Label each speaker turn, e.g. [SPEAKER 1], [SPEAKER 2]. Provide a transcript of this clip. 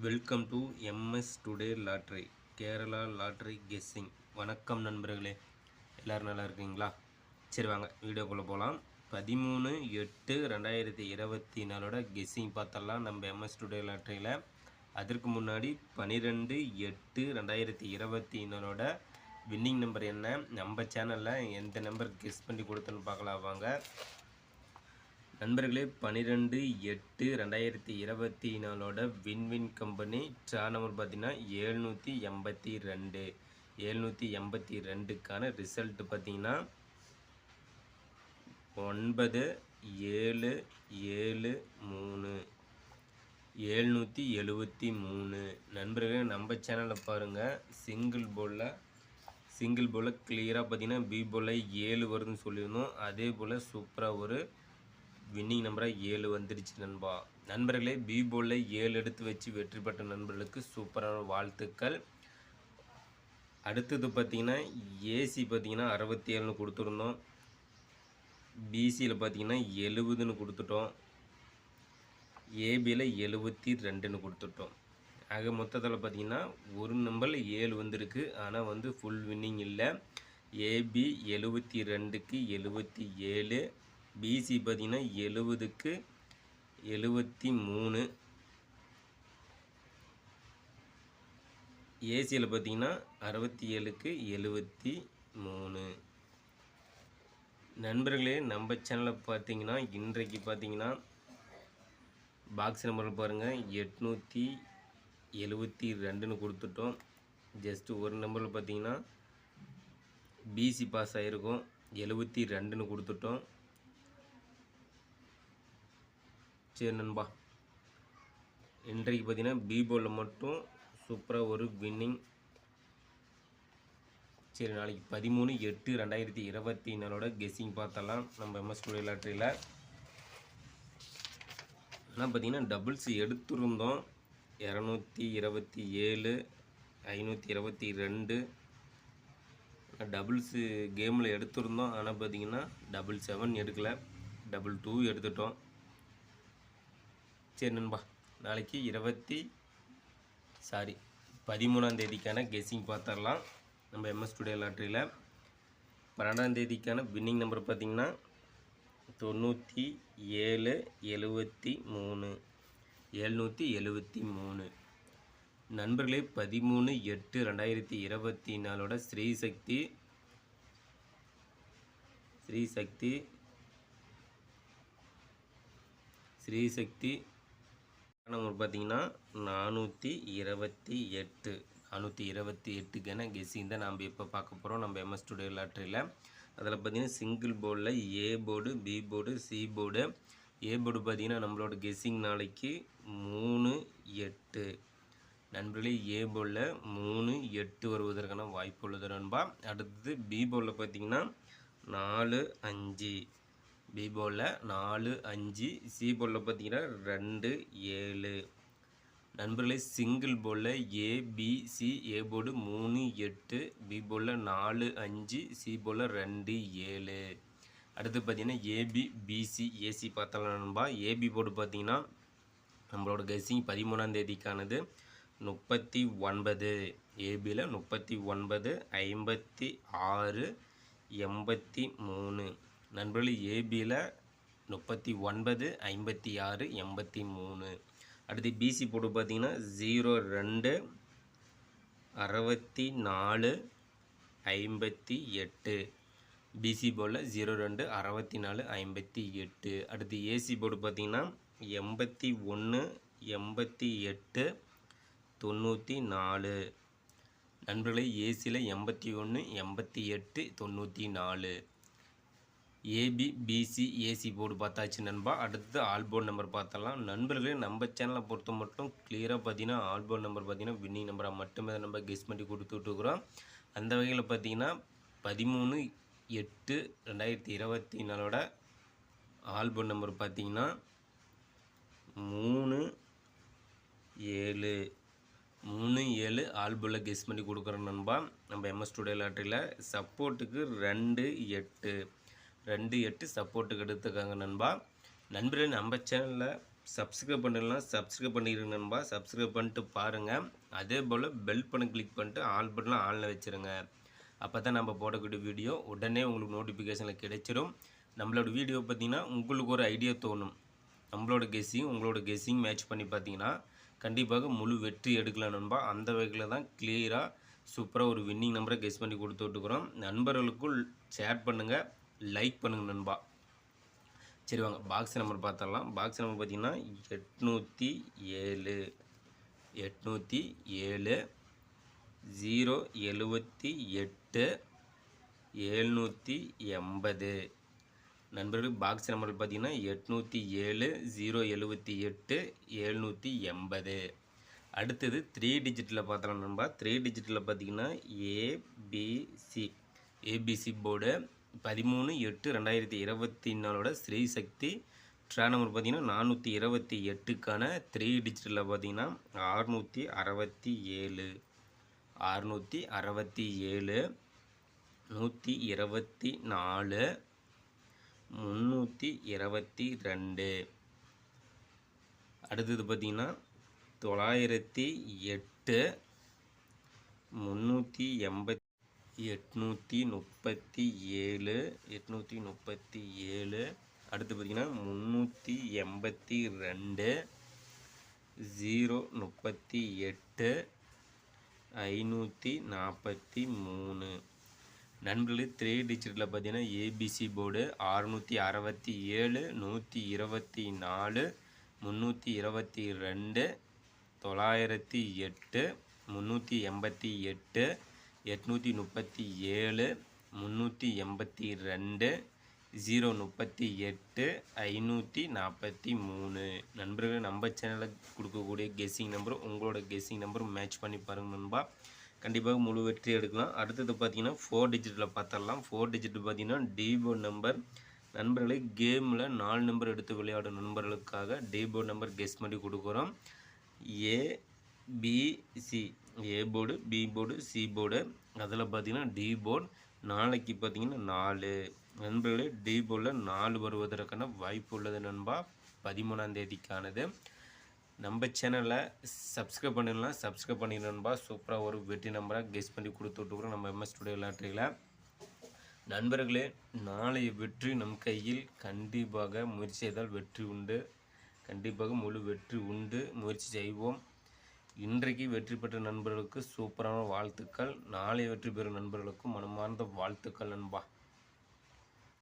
[SPEAKER 1] Welcome to MS today lottery Kerala lottery guessing. வணக்கம் நண்பர்களே, எல்லோரும் நல்லா இருக்கீங்களா? சரி வாங்க வீடியோக்குள்ளே போகலாம். 13/8/2024 கெஸ்ஸிங் பார்த்தலாம் நம்ம எம்எஸ் டுடே லாட்ரியில். அதற்கு முன்னாடி 12/8/2024 வின்னிங் நம்பர் என்ன, நம்ம சேனலில் எந்த நம்பர் கெஸ் பண்ணி கொடுத்தோன்னு பார்க்கலாம் வாங்க நண்பர்களே. 12/8/2024 வின்வின் கம்பெனி ட்ரா நம்பர் பார்த்தீங்கன்னா 782. 782க்கான ரிசல்ட் பார்த்தீங்கன்னா 9773 773. நண்பர்களே, நம்ம சேனலில் பாருங்கள், சிங்கிள் போலில் கிளியராக பார்த்தீங்கன்னா பி போலில் 7 வருதுன்னு சொல்லியிருந்தோம். அதே போல் சூப்பராக ஒரு வின்னிங் நம்பராக 7 வந்துடுச்சு நண்பர்களே. பி போலில் 7 எடுத்து வச்சு வெற்றி பெற்ற நண்பர்களுக்கு சூப்பரான வாழ்த்துக்கள். அடுத்தது பார்த்திங்கன்னா ஏசி பார்த்திங்கன்னா 67ன்னு கொடுத்துருந்தோம். பிசியில் பார்த்திங்கன்னா 70ன்னு கொடுத்துட்டோம். ஏபியில் 72ன்னு கொடுத்துட்டோம். ஆக மொத்தத்தில் பார்த்திங்கன்னா ஒரு நம்பரில் 7 வந்திருக்கு. ஆனால் ஃபுல் வின்னிங் இல்லை. ஏபி 72க்கு 77, பிசி பார்த்திங்கன்னா 70க்கு 73, ஏசியில் பார்த்திங்கன்னா 67க்கு 73. நண்பர்களே, நம்ம சேனலில் பார்த்திங்கன்னா இன்றைக்கு பார்த்திங்கன்னா பாக்ஸ் நம்பர் பாருங்கள் 872ன்னு கொடுத்துட்டோம். ஜஸ்ட்டு ஒரு நம்பரில் பார்த்திங்கன்னா பிசி பாஸ் ஆகிருக்கும், 72ன்னு கொடுத்துட்டோம். சரி நண்பா, இன்றைக்கு பார்த்தீங்கன்னா பி போலில் மட்டும் சூப்பராக ஒரு வின்னிங். சரி, நாளைக்கு 13/8/2024 கெஸ்ஸிங் பார்த்தலாம் நம்ம எம்எஸ் டுடே லாட்ரியில். ஆனால் பார்த்தீங்கன்னா டபுள்ஸ் எடுத்துருந்தோம். 227, 522 டபுள்ஸு கேமில் எடுத்துருந்தோம். ஆனால் பார்த்தீங்கன்னா 7 எடுக்கலை, 2 எடுத்துட்டோம். சரி நண்பா, நாளைக்கு 13ஆம் தேதிக்கான கெஸ்ஸிங் பார்த்துடலாம் நம்ம எம்எஸ் டுடே லாட்ரியில். 12ஆம் தேதிக்கான வின்னிங் நம்பர் பார்த்திங்கன்னா 9773. 773. நண்பர்களே, 13/8/2024 ஸ்ரீசக்தி நம்பர் பார்த்தீங்கன்னா 428. 428க்கான கெஸ்ஸிங் தான் நாம் இப்போ பார்க்க போகிறோம் நம்ம எம்எஸ் டுடே லாட்ரியில். அதில் பார்த்தீங்கன்னா சிங்கிள் போர்டில் A board, B board, C board. A board பார்த்தீங்கன்னா நம்மளோட கெஸ்ஸிங் நாளைக்கு 3-8. நண்பர்களே, ஏ போர்டில் 3-8 வருவதற்கான வாய்ப்பு உள்ளது நண்பா. அடுத்தது பி போர்டில் பார்த்தீங்கன்னா 4-5. பி போர்டில் 4-5. சி போர்டில் பார்த்தீங்கன்னா 2-7. நண்பர்களே, சிங்கிள் போர்டில் ஏபிசி, ஏ போர்டு 3-8, பி போர்டில் 4-5, சி போர்டில் 2-7. அடுத்து பார்த்தீங்கன்னா ஏபி, பிசி, ஏசி பார்த்தலாம் நண்பா. ஏபி போர்டு பார்த்தீங்கன்னா நம்மளோட கெஸ்ஸிங் 13ஆம் தேதிக்கானது 39. ஏபியில் 39, 56, 83. நண்பர்களே, ஏபியில் 39, 56, 83. அடுத்து பிசி போர்டு பார்த்தீங்கன்னா 02, 64, 58. பிசி போர்டில் 02, 64, 58. அடுத்து ஏசி போர்டு பார்த்தீங்கன்னா 81, 88, 94. நண்பர்களே, ஏசியில் 81, 88, 94. ஏபி, பிசி, ஏசி போர்டு பார்த்தாச்சு நண்பா. அடுத்து ஆல்போர்ட் நம்பர் பார்த்தலாம். நண்பர்களே, நம்ம சேனலை பொறுத்த மட்டும் கிளியராக பார்த்தீங்கன்னா ஆல்போர்ட் நம்பர் பார்த்தீங்கன்னா வின்னிங் நம்பராக மட்டுமே நம்ம கெஸ் பண்ணி கொடுத்துட்ருக்குறோம். அந்த வகையில் பார்த்தீங்கன்னா 13/8/2024 ஆல்போர்ட் நம்பர் பார்த்தீங்கன்னா 3-7 ஆல்போர்டில் கெஸ் பண்ணி கொடுக்குறோம் நண்பா நம்ம எம்எஸ் டுடே லாட்ரியில். சப்போர்ட்டுக்கு 2-8 சப்போர்ட்டுக்கு எடுத்துக்காங்க நண்பா. நண்பர்களே, நம்ம சேனலில் சப்ஸ்கிரைப் பண்ணலாம், சப்ஸ்கிரைப் பண்ணிடுங்க நண்பா. சப்ஸ்கிரைப் பண்ணிட்டு பாருங்கள். அதே போல் பெல் பண்ணி கிளிக் பண்ணிட்டு ஆல் பட்டனில் ஆனில் வச்சுருங்க. அப்போ தான் நம்ம போடக்கூடிய வீடியோ உடனே உங்களுக்கு நோட்டிஃபிகேஷனில் கிடைச்சிடும். நம்மளோட வீடியோ பார்த்திங்கன்னா உங்களுக்கு ஒரு ஐடியா தோணும். நம்மளோட கெஸ்ஸிங் உங்களோட கெஸ்ஸிங் மேட்ச் பண்ணி பார்த்தீங்கன்னா கண்டிப்பாக முழு வெற்றி எடுக்கலாம் நண்பா. அந்த வகையில் தான் கிளியராக சூப்பராக ஒரு வின்னிங் நம்பரை கெஸ் பண்ணி கொடுத்து விட்டுக்கிறோம். நண்பர்களுக்கும் ஷேர் பண்ணுங்கள், லைக் பண்ணுங்கள் நண்பா. சரி வாங்க பாக்ஸ் நம்பர் பார்த்துடலாம். பாக்ஸ் நம்பர் பார்த்திங்கன்னா 807 078 780. நண்பர்கள் பாக்ஸ் நம்பர் பார்த்தீங்கன்னா 807 078 780. அடுத்தது 3 டிஜிட்டில் பார்த்தலாம் நண்பா. 3 டிஜிட்டில் பார்த்தீங்கன்னா ஏபிசி போர்டு 13/8/2024 ஸ்ரீ சக்தி ட்ரா நம்பர் பார்த்தீங்கன்னா 428க்கான 3 டிஜிட்டில் பார்த்தீங்கன்னா 667 124 322. அடுத்தது பார்த்தீங்கன்னா 908 387 837. அடுத்து பார்த்தீங்கன்னா 382 038 543. நண்பர்களே 3 டிஜிட்டில் பார்த்தீங்கன்னா ஏபிசி போர்டு 667 124 322 908 388 837 382 038 543. நண்பர்கள் நம்ம சேனலில் கொடுக்கக்கூடிய கெஸ்ஸிங் நம்பர் உங்களோட கெஸ்ஸிங் நம்பர் மேட்ச் பண்ணி பாருங்கள் நண்பா. கண்டிப்பாக முழு வெற்றி எடுக்கலாம். அடுத்தது பார்த்தீங்கன்னா 4 டிஜிட்டில் பார்த்துடலாம். 4 டிஜிட் பார்த்தீங்கன்னா டிபோர்ட் நம்பர். நண்பர்களே கேமில் 4 நம்பர் எடுத்து விளையாடும் நண்பர்களுக்காக டிபோர்ட் நம்பர் கெஸ் பண்ணி கொடுக்குறோம். ABC A board, B board, C board. அதில் பார்த்தீங்கன்னா டி போர்டு நாளைக்கு பார்த்தீங்கன்னா 4. நண்பர்களே டி போர்டில் 4 வருவதற்கான வாய்ப்பு உள்ளது நண்பா. 13ஆம் தேதிக்கானது. நம்ம சேனலை சப்ஸ்கிரைப் பண்ணிடலாம், சப்ஸ்கிரைப் பண்ணிடணும்பா. சூப்பராக ஒரு வெற்றி நம்பராக கெஸ் பண்ணி கொடுத்து விட்டுக்கிறோம் நம்ம MS Studio லாட்டரியில். நண்பர்களே நாளைய வெற்றி நம் கையில். கண்டிப்பாக முயற்சி செய்தால் வெற்றி உண்டு. கண்டிப்பாக முழு வெற்றி உண்டு. முயற்சி செய்வோம். இன்றைக்கு வெற்றி பெற்ற நண்பர்களுக்கு சூப்பரான வாழ்த்துக்கள். நாளை வெற்றி பெறும் நண்பர்களுக்கும் மனமார்ந்த வாழ்த்துக்கள் நண்பா.